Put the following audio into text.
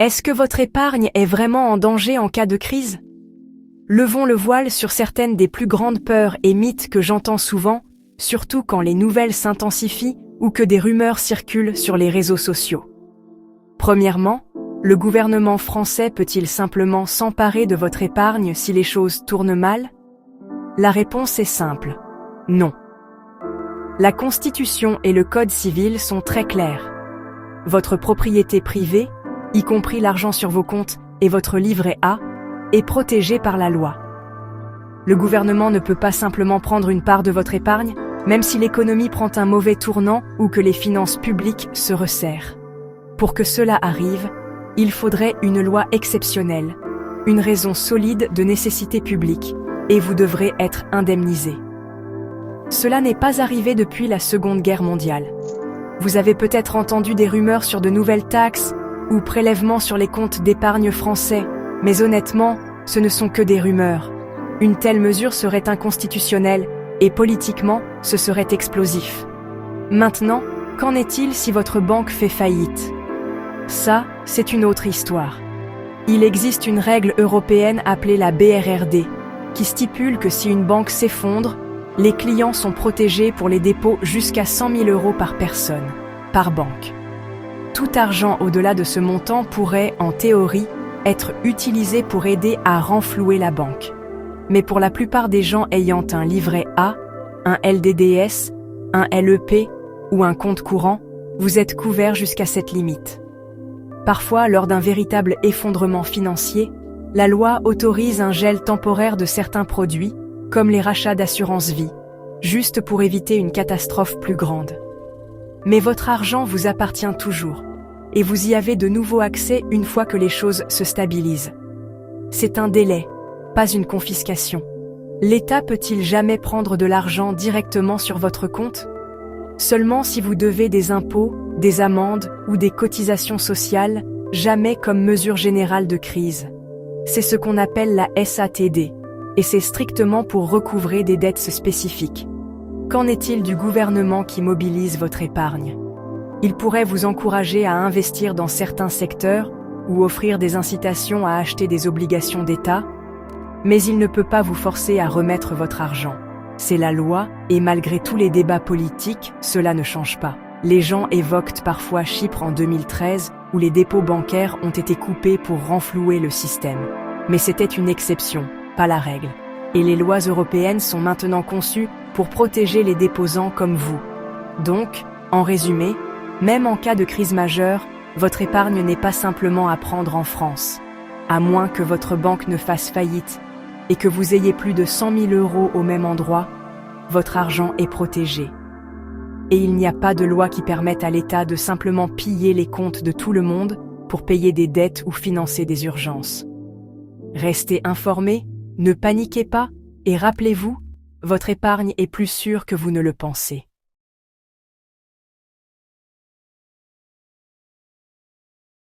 Est-ce que votre épargne est vraiment en danger en cas de crise? Levons le voile sur certaines des plus grandes peurs et mythes que j'entends souvent, surtout quand les nouvelles s'intensifient ou que des rumeurs circulent sur les réseaux sociaux. Premièrement, le gouvernement français peut-il simplement s'emparer de votre épargne si les choses tournent mal? La réponse est simple. Non. La Constitution et le Code civil sont très clairs. Votre propriété privée, y compris l'argent sur vos comptes et votre livret A, est protégée par la loi. Le gouvernement ne peut pas simplement prendre une part de votre épargne, même si l'économie prend un mauvais tournant ou que les finances publiques se resserrent. Pour que cela arrive, il faudrait une loi exceptionnelle, une raison solide de nécessité publique, et vous devrez être indemnisé. Cela n'est pas arrivé depuis la Seconde Guerre mondiale. Vous avez peut-être entendu des rumeurs sur de nouvelles taxes ou prélèvements sur les comptes d'épargne français, mais honnêtement, ce ne sont que des rumeurs. Une telle mesure serait inconstitutionnelle et politiquement, ce serait explosif. Maintenant, qu'en est-il si votre banque fait faillite? Ça, c'est une autre histoire. Il existe une règle européenne appelée la BRRD, qui stipule que si une banque s'effondre, les clients sont protégés pour les dépôts jusqu'à 100 000 € par personne, par banque. Tout argent au-delà de ce montant pourrait, en théorie, être utilisé pour aider à renflouer la banque. Mais pour la plupart des gens ayant un livret A, un LDDS, un LEP ou un compte courant, vous êtes couvert jusqu'à cette limite. Parfois, lors d'un véritable effondrement financier, la loi autorise un gel temporaire de certains produits, comme les rachats d'assurance vie, juste pour éviter une catastrophe plus grande. Mais votre argent vous appartient toujours, et vous y avez de nouveau accès une fois que les choses se stabilisent. C'est un délai, pas une confiscation. L'État peut-il jamais prendre de l'argent directement sur votre compte? Seulement si vous devez des impôts, des amendes ou des cotisations sociales, jamais comme mesure générale de crise. C'est ce qu'on appelle la SATD, et c'est strictement pour recouvrer des dettes spécifiques. Qu'en est-il du gouvernement qui mobilise votre épargne? Il pourrait vous encourager à investir dans certains secteurs ou offrir des incitations à acheter des obligations d'État, mais il ne peut pas vous forcer à remettre votre argent. C'est la loi, et malgré tous les débats politiques, cela ne change pas. Les gens évoquent parfois Chypre en 2013, où les dépôts bancaires ont été coupés pour renflouer le système. Mais c'était une exception, pas la règle. Et les lois européennes sont maintenant conçues pour protéger les déposants comme vous. Donc, en résumé, même en cas de crise majeure, votre épargne n'est pas simplement à prendre en France. À moins que votre banque ne fasse faillite et que vous ayez plus de 100 000 € au même endroit, votre argent est protégé. Et il n'y a pas de loi qui permette à l'État de simplement piller les comptes de tout le monde pour payer des dettes ou financer des urgences. Restez informés, ne paniquez pas, et rappelez-vous, votre épargne est plus sûre que vous ne le pensez.